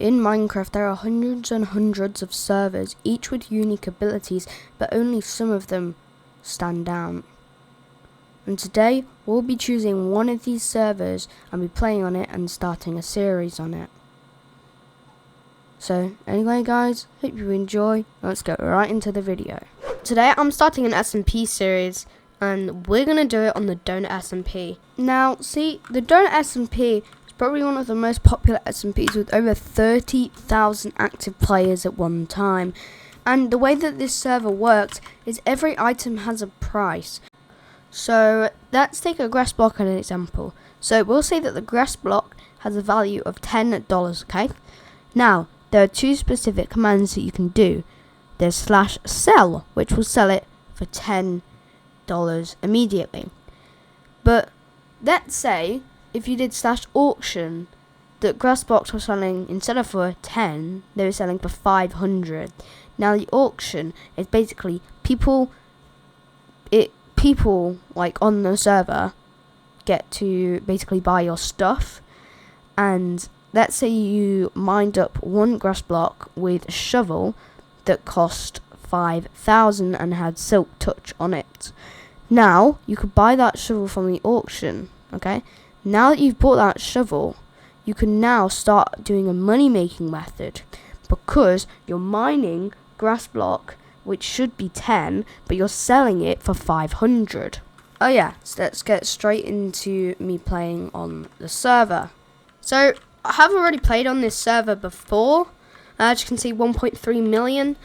In Minecraft, there are hundreds and hundreds of servers, each with unique abilities, but only some of them stand out. And today, we'll be choosing one of these servers and be playing on it and starting a series on it. So, anyway guys, hope you enjoy. Let's go right into the video. Today, I'm starting an SMP series, and we're going to do it on the Donut SMP. Now, see, the Donut SMP probably one of the most popular SMPs with over 30,000 active players at one time. And the way that this server works is every item has a price. So let's take a grass block as an example. So we'll say that the grass block has a value of $10, okay? Now, there are two specific commands that you can do. There's /sell, which will sell it for $10 immediately. But let's say if you did /auction, the grass blocks were selling, instead of for 10, they were selling for 500. Now the auction is basically people like on the server get to basically buy your stuff. And let's say you mined up one grass block with a shovel that cost 5,000 and had silk touch on it. Now you could buy that shovel from the auction, okay? Now that you've bought that shovel, you can now start doing a money-making method, because you're mining grass block, which should be 10, but you're selling it for 500. Oh yeah, so let's get straight into me playing on the server. So, I have already played on this server before. As you can see, 1.3 million.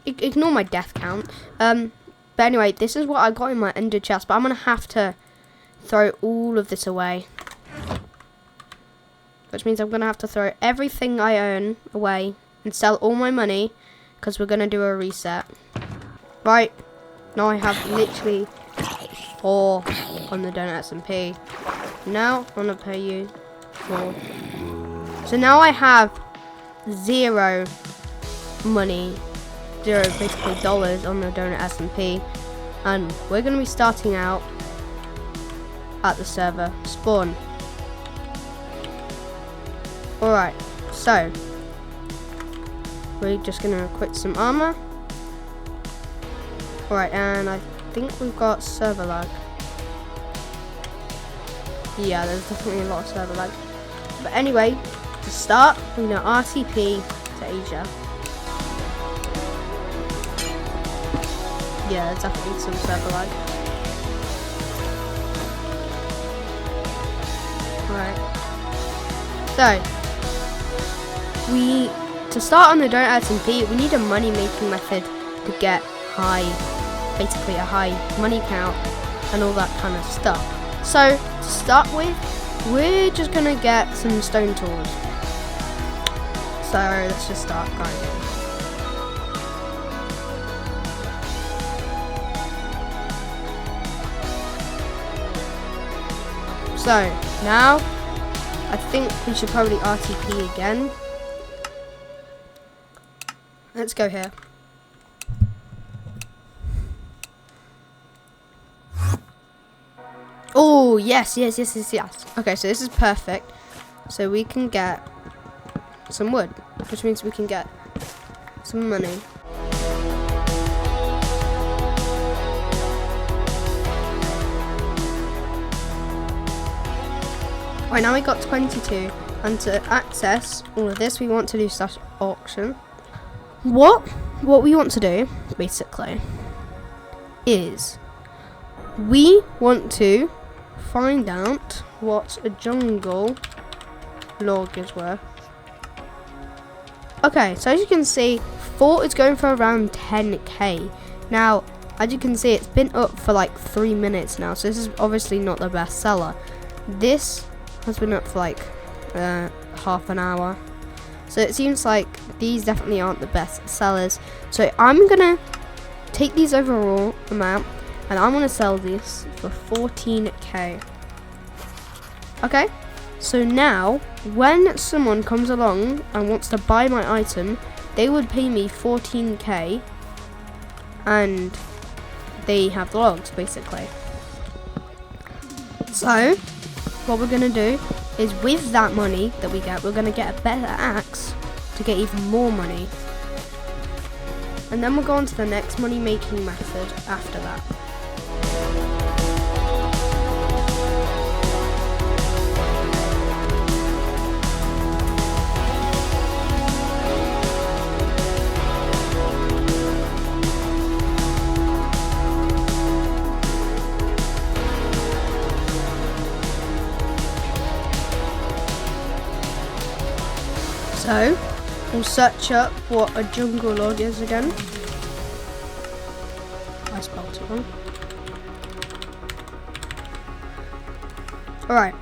Ignore my death count. But anyway, this is what I got in my ender chest, but I'm going to have to throw all of this away, which means I'm gonna have to throw everything I own away and sell all my money, because we're gonna do a reset. Right now I have literally 4 on the Donut SMP. Now I'm gonna pay you 4. So now I have 0 money, 0 basically dollars on the Donut SMP, and we're gonna be starting out at the server spawn. Alright, so we're just gonna equip some armor. Alright, and I think we've got server lag. Yeah, there's definitely a lot of server lag. But anyway, to start, we're gonna RTP to Asia. Yeah, there's definitely some server lag. Right. So, to start on the Donut SMP, we need a money making method to get basically a high money count and all that kind of stuff. So, to start with, we're just gonna get some stone tools. So, let's just start grinding. So, now, I think we should probably RTP again. Let's go here. Oh, yes. Okay, so this is perfect. So we can get some wood, which means we can get some money. Right, now we got 22, and to access all of this, we want to do /auction. What we want to do, basically, is we want to find out what a jungle log is worth. Okay, so as you can see, Fort is going for around 10k. Now, as you can see, it's been up for like 3 minutes now, so this is obviously not the best seller. This has been up for like half an hour, so it seems like these definitely aren't the best sellers. So I'm gonna take these overall amount and I'm gonna sell these for 14k. Okay, so now when someone comes along and wants to buy my item, they would pay me 14k and they have the logs basically. So what we're gonna do is with that money that we get, we're going to get a better axe to get even more money. And then we'll go on to the next money making method after that. So, we'll search up what a jungle log is again. I spelled it wrong. Alright.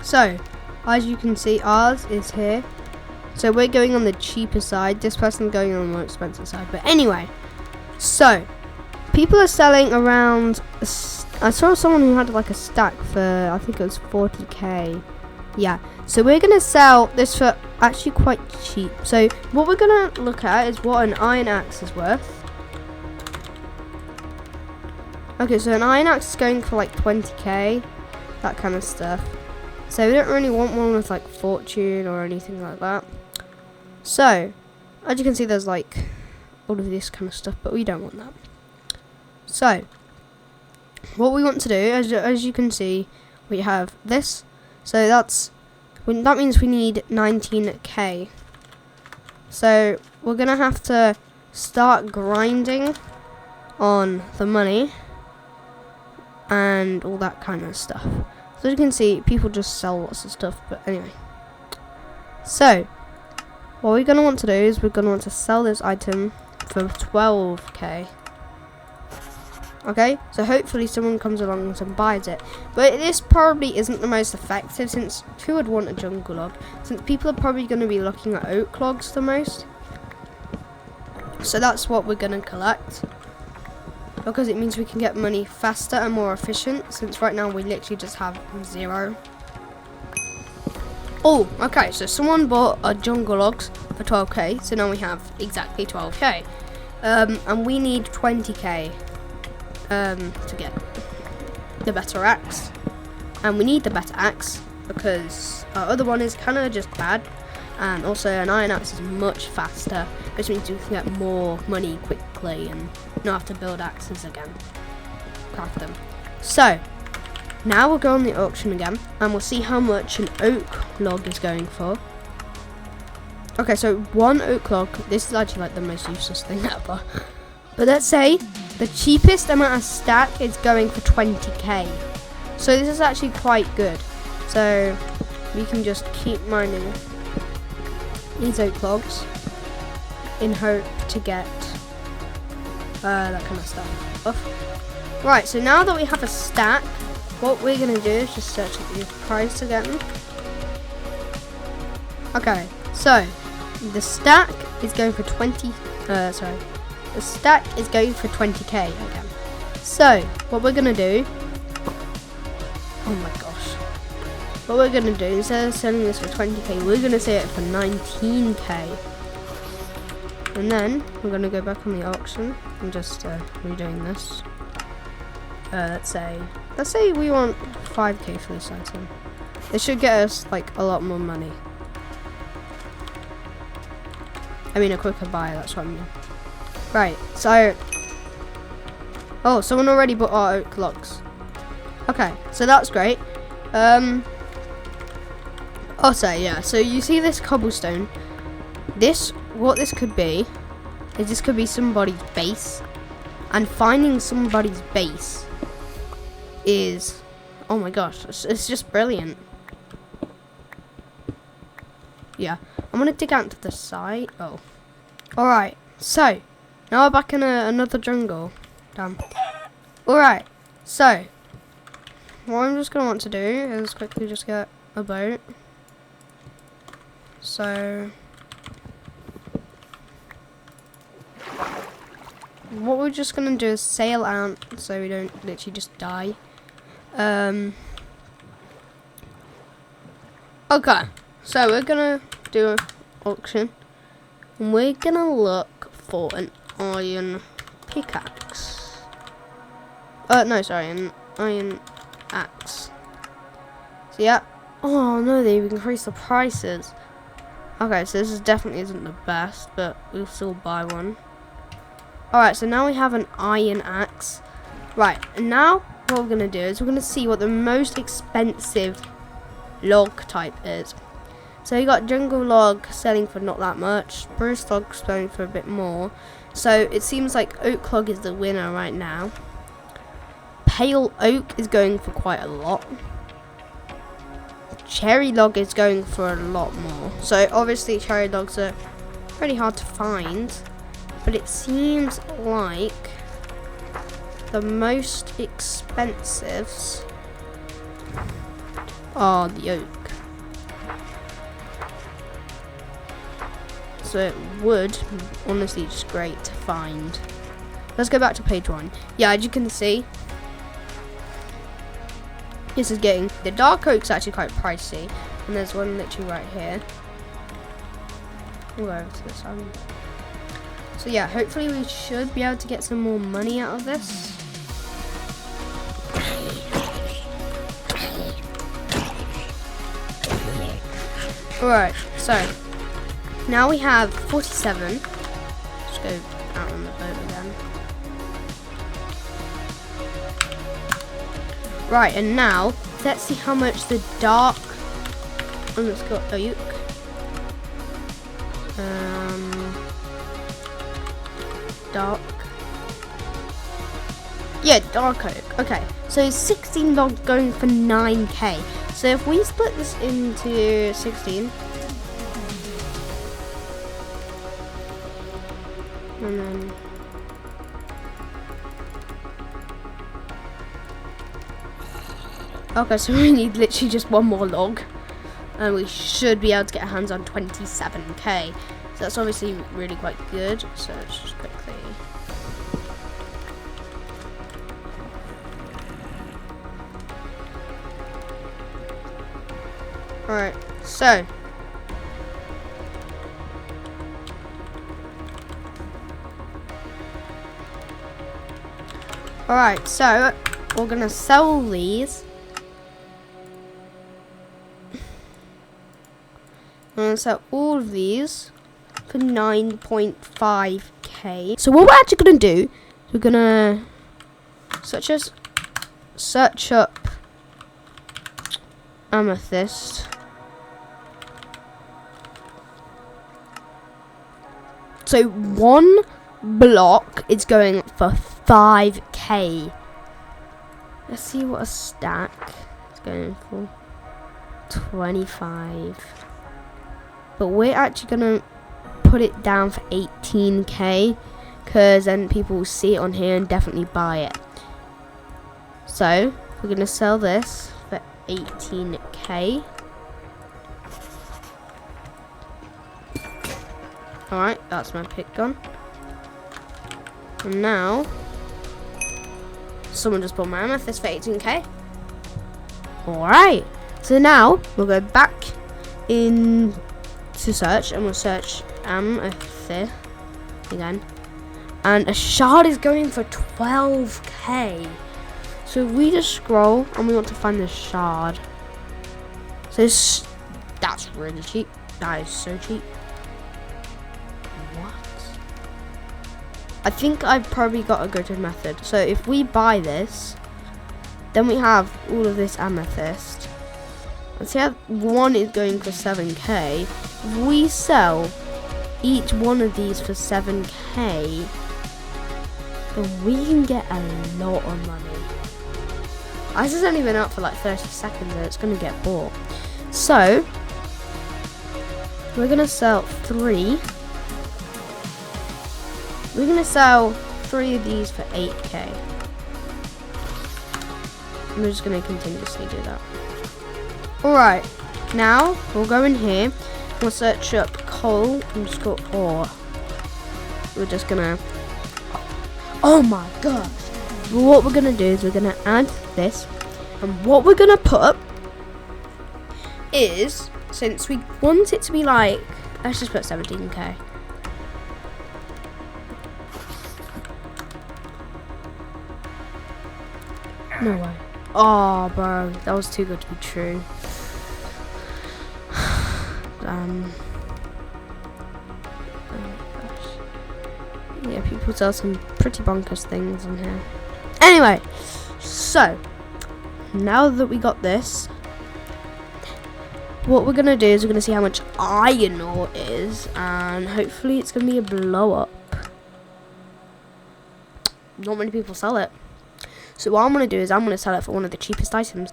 So, as you can see, ours is here. So, we're going on the cheaper side. This person's going on the more expensive side. But anyway, so, people are selling around... I saw someone who had like a stack for, I think it was 40k. Yeah, so we're going to sell this for actually quite cheap. So what we're going to look at is what an iron axe is worth. Okay, so an iron axe is going for like 20k, that kind of stuff. So we don't really want one with like fortune or anything like that. So, as you can see, there's like all of this kind of stuff, but we don't want that. So, what we want to do, as you can see, we have this. So that means we need 19k. So we're gonna have to start grinding on the money and all that kind of stuff. So as you can see, people just sell lots of stuff. But anyway, so what we're gonna want to do is we're gonna want to sell this item for 12k. Okay, so hopefully someone comes along and buys it. But this probably isn't the most effective, since who would want a jungle log? Since people are probably going to be looking at oak logs the most. So that's what we're going to collect. Because it means we can get money faster and more efficient, since right now we literally just have 0. Oh, okay, so someone bought a jungle logs for 12k, so now we have exactly 12k. And we need 20k. To get the better axe, and we need the better axe because our other one is kind of just bad, and also an iron axe is much faster, which means we can get more money quickly and not have to build axes again, craft them. So now we'll go on the auction again and we'll see how much an oak log is going for. Okay, so one oak log, this is actually like the most useless thing ever, but let's say the cheapest amount of stack is going for 20k. So this is actually quite good. So we can just keep mining these oak logs in hope to get that kind of stuff off. Right, so now that we have a stack, what we're going to do is just search the price again. Okay, so the stack is going for the stack is going for 20k again. So, what we're going to do... Oh my gosh. What we're going to do, instead of selling this for 20k, we're going to sell it for 19k. And then, we're going to go back on the auction and just redoing this. Let's say we want 5k for this item. This should get us, like, a lot more money. I mean, a quicker buy, that's what I mean. Right, so... Oh, someone already bought our oak logs. Okay, so that's great. Also, yeah, so you see this cobblestone. What this could be, is this could be somebody's base. And finding somebody's base is... Oh my gosh, it's just brilliant. Yeah, I'm gonna dig out to the side. Oh. Alright, so... Now we're back in another jungle. Damn. Alright, so what I'm just going to want to do is quickly just get a boat. So what we're just going to do is sail out so we don't literally just die. Okay, so we're going to do an auction and we're going to look for an iron pickaxe. No, sorry, an iron axe. So yeah, Oh no, they've increased the prices. Okay, so this definitely isn't the best, but we'll still buy one. Alright, so now we have an iron axe. Right, and now what we're going to do is we're going to see what the most expensive log type is. So you got jungle log selling for not that much, spruce log selling for a bit more. So it seems like oak log is the winner right now. Pale oak is going for quite a lot. Cherry log is going for a lot more. So obviously cherry logs are pretty hard to find, but it seems like the most expensive are the oak. So it would honestly just great to find. Let's go back to page 1. Yeah, as you can see, this is getting, the dark oak's actually quite pricey, and there's one literally right here. We'll go over to this one. So yeah, hopefully we should be able to get some more money out of this. Alright, so now we have 47. Let's go out on the boat again. Right, and now let's see how much the dark. Oh, let's go oak. Dark. Yeah, dark oak. Okay, so 16 logs going for 9k. So if we split this into 16, and then okay, so we need literally just one more log, and we should be able to get our hands on 27k. So that's obviously really quite good. So let's just quickly. Alright, so alright, so we're gonna sell these. I'm gonna sell all of these for 9.5k. So what we're actually gonna do, we're gonna search up amethyst. So one block is going for 5k. Let's see what a stack is going for. 25. But we're actually gonna put it down for 18k, because then people will see it on here and definitely buy it. So we're gonna sell this for 18k. Alright, that's my pick gone. And now someone just bought my amethyst for 18k. Alright, so now we'll go back in to search, and we'll search amethyst again, and a shard is going for 12k. So if we just scroll and we want to find the shard, so that's really cheap. That is so cheap. What? I think I've probably got a good method. So if we buy this, then we have all of this amethyst. Let's see how one is going for 7k. If we sell each one of these for 7k, then we can get a lot of money. This has only been up for like 30 seconds and it's going to get bought. So we're going to sell 3. We're going to sell 3 of these for 8k. I'm just going to continuously do that. Alright, now we'll go in here, we'll search up coal and just go ore. We're just gonna, oh my gosh. What we're gonna do is we're gonna add this, and what we're gonna put is, since we want it to be like, let's just put 17k. No way. Oh, bro, that was too good to be true. Yeah, people sell some pretty bonkers things in here. Anyway, so now that we got this, what we're gonna do is we're gonna see how much iron ore is, and hopefully it's gonna be a blow up. Not many people sell it, so what I'm gonna do is I'm gonna sell it for one of the cheapest items.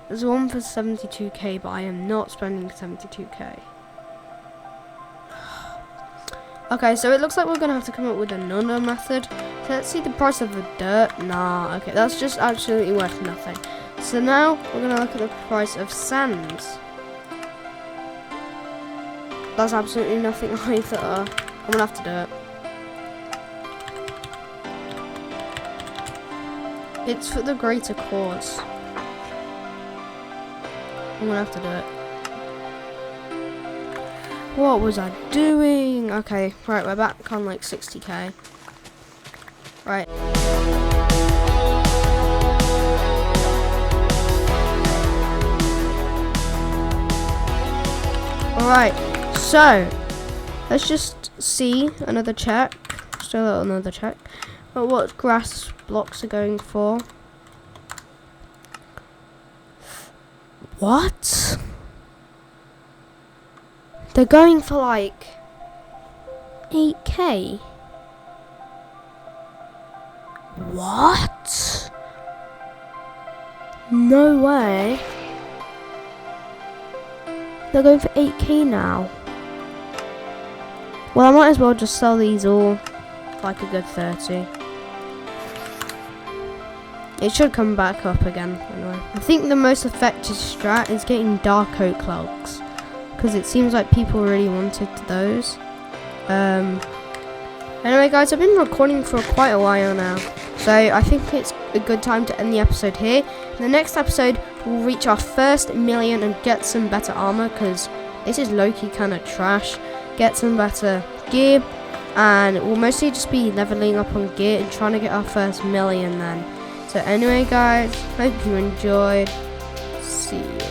There's one for 72k, but I am not spending 72k. Okay, so it looks like we're gonna have to come up with another method. So let's see the price of the dirt. Nah, okay, that's just absolutely worth nothing. So now we're gonna look at the price of sand. That's absolutely nothing either. I'm gonna have to do it. It's for the greater cause. I'm gonna have to do it. What was I doing? Okay, right, we're back on like 60k. Right. Alright, so let's just see another check. Still another check. But what grass blocks are going for? What? They're going for like 8k. What? No way. They're going for 8k now. Well, I might as well just sell these all for like a good 30. It should come back up again anyway. I think the most effective strat is getting dark oak logs, because it seems like people really wanted those. Anyway guys, I've been recording for quite a while now, so I think it's a good time to end the episode here. In the next episode we'll reach our first million and get some better armor, because this is low-key kind of trash. Get some better gear, and we'll mostly just be leveling up on gear and trying to get our first million then. So anyway guys, hope you enjoyed. See you.